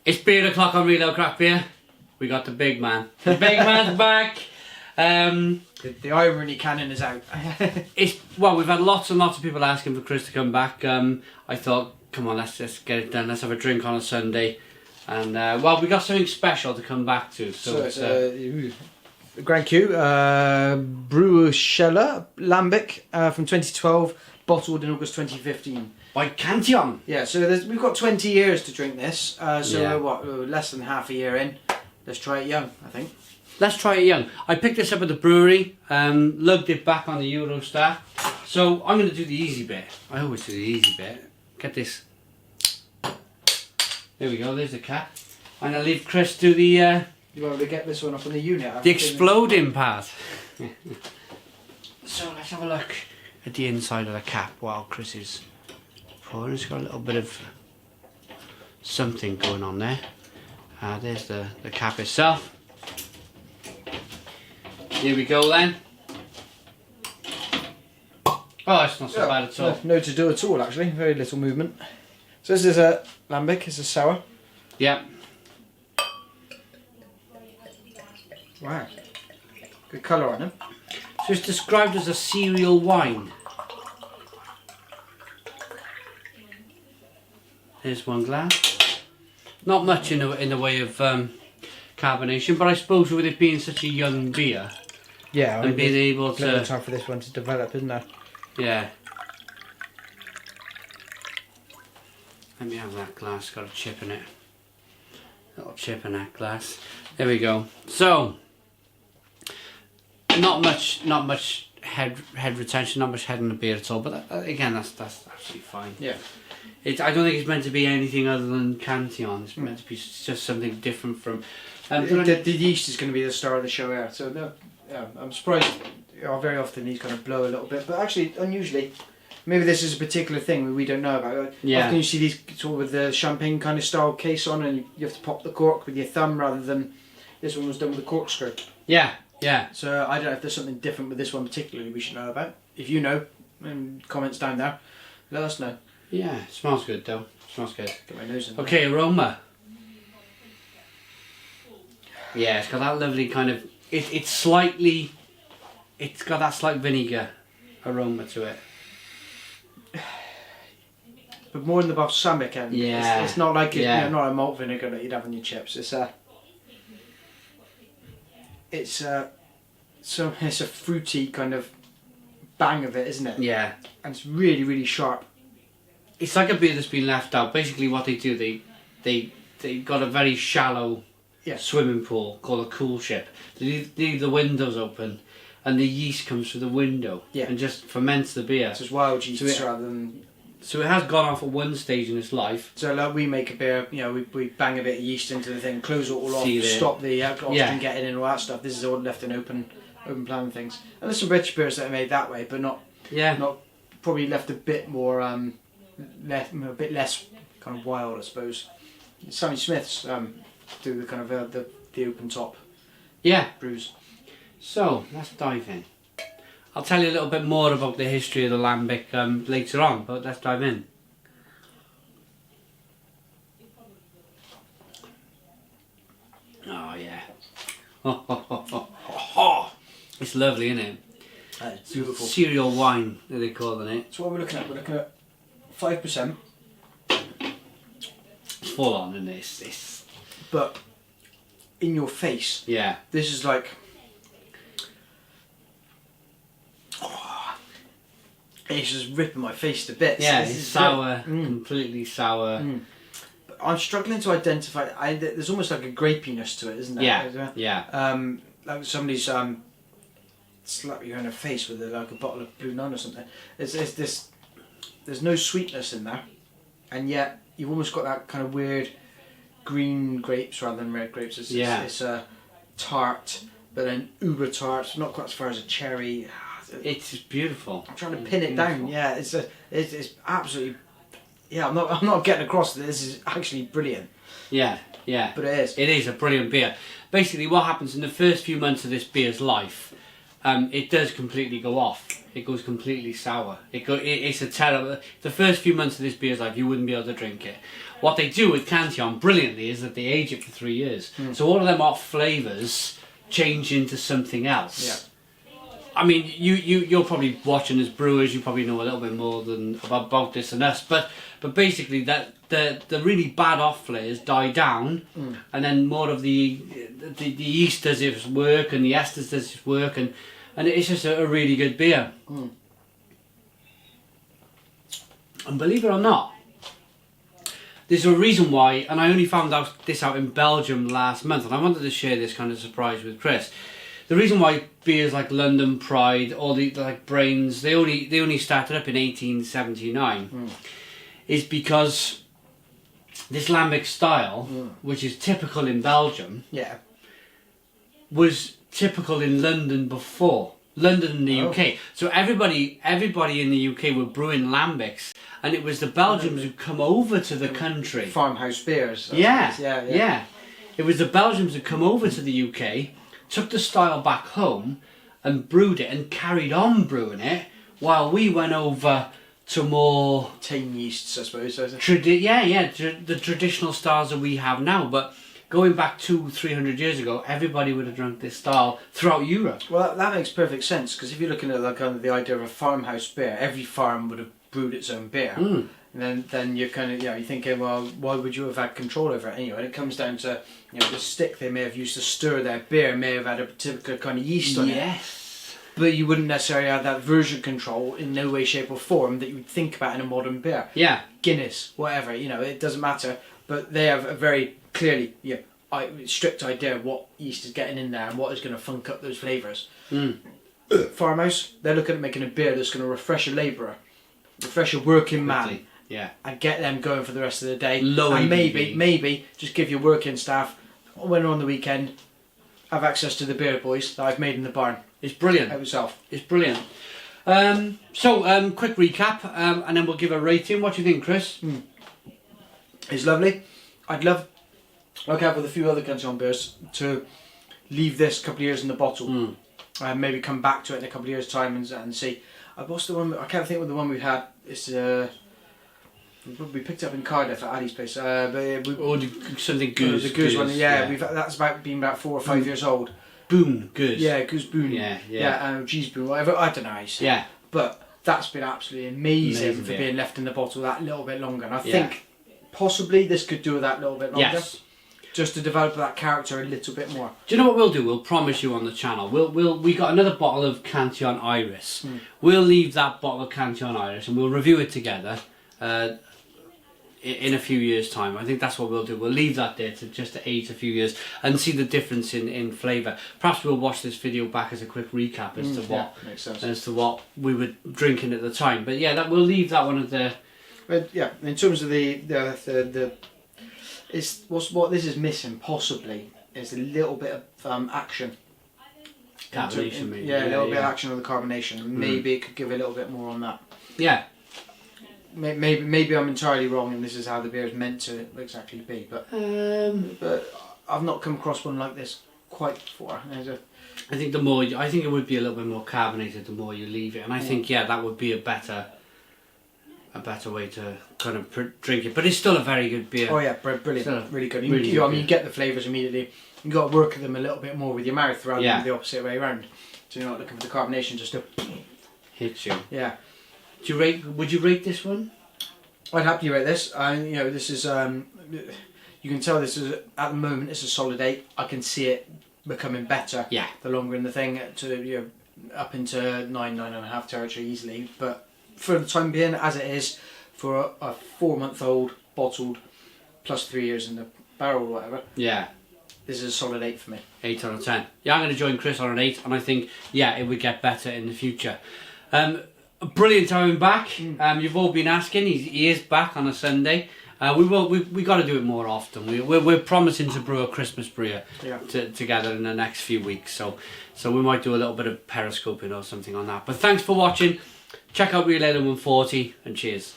It's beer o'clock on Real Craft Beer. We got the big man. The big man's back. The irony cannon is out. Well, we've had lots and lots of people asking for Chris to come back. I thought, come on, let's just get it done. Let's have a drink on a Sunday. And well, we got something special to come back to. So it's Grand Cru Bruocsella Lambic from 2012, bottled in August 2015. by Cantillon. Yeah, so we've got 20 years to drink this. So Yeah. we're less than half a year in. Let's try it young, I think. Let's try it young. I picked this up at the brewery, lugged it back on the Eurostar. So I'm going to do the easy bit. I always do the easy bit. Get this. There we go, there's the cap. And I'll leave Chris do the You want to get this one up on the unit? the exploding part. So let's have a look at the inside of the cap while Chris is pouring. It's got a little bit of something going on there. There's the cap itself. Here we go then. Oh, it's not so bad at all. No to do at all, actually. Very little movement. So this is a Lambic. It's a sour. Yeah. Wow. Good colour on him. So it's described as a cereal wine. Here's one glass. Not much in the way of carbonation, but I suppose with it being such a young beer, Yeah, and being able plenty of to, time for this one to develop, isn't there? yeah. Let me have that glass. Got a chip in it. Little chip in that glass. There we go. So, not much head retention, not much head in the beer at all. But again, that's absolutely fine. Yeah. I don't think it's meant to be anything other than Cantillon. It's meant to be just something different from. The yeast is going to be the star of the show here. So no, yeah, I'm surprised. Very often these kind of blow a little bit, but actually, unusually, maybe this is a particular thing we don't know about. Yeah. Often you see these sort of with the champagne kind of style case on, and you have to pop the cork with your thumb rather than this one was done with a corkscrew. Yeah, yeah. So I don't know if there's something different with this one particularly we should know about. If you know, comments down there, let us know. Yeah, it smells good though. Smells good. Get my nose in. Okay, aroma. Yeah, it's got that lovely kind of. It's slightly. It's got that slight vinegar aroma to it. But more in the balsamic end. Yeah. It's not like Yeah. not a malt vinegar that you'd have on your chips. It's a fruity kind of bang of it, isn't it? Yeah. And it's really, really sharp. It's like a beer that's been left out. Basically, what they do, they got a very shallow swimming pool called a cool ship. They leave the windows open, and the yeast comes through the window and just ferments the beer. So it's wild yeast rather than. So it has gone off at one stage in its life. So like we make a beer, we bang a bit of yeast into the thing, close it all off, stop the oxygen getting in and all that stuff. This is all left in open plan things. And there's some British beers that are made that way, but not probably left a bit more a bit less kind of wild, I suppose. Sammy Smith's do the kind of the open top brews. So let's dive in. I'll tell you a little bit more about the history of the Lambic later on, but let's dive in. Oh yeah. It's lovely, isn't it? It's beautiful. Cereal wine, are they calling it? So what we're looking at? We're looking at 5%. It's full on, isn't it? It's but in your face. Yeah. This is like. It's just ripping my face to bits. Yeah, this it's is sour, completely sour. But I'm struggling to identify. There's almost like a grapiness to it, isn't there? Yeah, yeah. Like somebody's slap you in the face with like a bottle of Blue Nun or something. There's no sweetness in there, and yet you've almost got that kind of weird green grapes rather than red grapes. It's tart, but then uber tart, not quite as far as a cherry. It's beautiful. I'm trying to pin it down. Yeah, it's absolutely. Yeah, I'm not getting across that this is actually brilliant. Yeah, yeah. But it is. It is a brilliant beer. Basically, what happens in the first few months of this beer's life, it does completely go off. It goes completely sour. It's a terrible... The first few months of this beer's life, you wouldn't be able to drink it. What they do with Cantillon brilliantly is that they age it for 3 years. So all of them off flavours change into something else. Yeah. I mean, you're probably watching as brewers. You probably know a little bit more about this than us. But basically, that the really bad off flavors die down, and then more of the yeast does its work, and the esters does its work, and it's just a really good beer. And believe it or not, there's a reason why, and I only found this out in Belgium last month, and I wanted to share this kind of surprise with Chris. The reason why beers like London Pride or like Brains, they only started up in 1879, is because this lambic style, which is typical in Belgium, was typical in London before. London and the UK. So everybody in the UK were brewing lambics, and it was the Belgians who come over to the country. Farmhouse beers. Yeah. It was the Belgians who come over to the UK, took the style back home, and brewed it and carried on brewing it, while we went over to more tame yeasts, I suppose. The traditional styles that we have now, but. Going back 200-300 years ago, everybody would have drunk this style throughout Europe. Well, that makes perfect sense, because if you're looking at the idea of a farmhouse beer, every farm would have brewed its own beer. And then you're kind of, you're thinking, well, why would you have had control over it anyway? And it comes down to, the stick they may have used to stir their beer may have had a particular kind of yeast on it. Yes. But you wouldn't necessarily have that version control in no way, shape or form that you would think about in a modern beer. Yeah. Guinness, whatever, it doesn't matter. But they have a very clearly, strict idea of what yeast is getting in there and what is going to funk up those flavours. Farmhouse, they're looking at making a beer that's going to refresh a labourer, refresh a working man, and get them going for the rest of the day. And maybe just give your working staff, when they're on the weekend, have access to the beer boys that I've made in the barn. It's brilliant. Help yourself. It's brilliant. So, quick recap, and then we'll give a rating. What do you think, Chris? It's lovely. I'd love, like I have with a few other Cantillon beers, to leave this a couple of years in the bottle, and maybe come back to it in a couple of years' time and see. What's the one? I can't think of the one we've had. It's we picked it up in Cardiff at Ali's place. Something goose. The goose one. Yeah, that's been about 4 or 5 years old. Boon goose. Yeah, goose boon. Yeah. Cheese boon, whatever. I don't know how you say it. But that's been absolutely amazing for being left in the bottle that little bit longer. And I think possibly this could do with that little bit longer. Yes. Just to develop that character a little bit more. Do you know what we'll do? We'll promise you on the channel. We got another bottle of Cantillon Iris. We'll leave that bottle of Cantillon Iris and we'll review it together in a few years' time. I think that's what we'll do. We'll leave that there to age a few years and see the difference in flavour. Perhaps we'll watch this video back as a quick recap as to what we were drinking at the time. But we'll leave that one at the. But in terms of the what this is missing possibly is a little bit of action. Carbonation, maybe. A little bit of action on the carbonation. Maybe it could give a little bit more on that. Yeah. Maybe I'm entirely wrong, and this is how the beer is meant to exactly be. But I've not come across one like this quite before. I think it would be a little bit more carbonated the more you leave it, and I think that would be a better way to kind of drink it. But it's still a very good beer. Oh yeah, brilliant, really good. You get the flavours immediately. You got to work with them a little bit more with your mouth rather than the opposite way around. So you're not looking for the carbonation just to hit you. Yeah. Would you rate this one? I'd happily rate this. This is you can tell this is at the moment it's a solid 8. I can see it becoming better. Yeah. The longer in the thing to up into 9.5 territory easily, but. For the time being, as it is, for a 4-month-old bottled, plus 3 years in the barrel or whatever. Yeah. This is a solid 8 for me. 8 out of 10. Yeah, I'm going to join Chris on an 8, and I think it would get better in the future. Brilliant to have him back. You've all been asking. He is back on a Sunday. We got to do it more often. We're promising to brew a Christmas beer together in the next few weeks. So we might do a little bit of periscoping or something on that. But thanks for watching. Check out Relay 140 and cheers.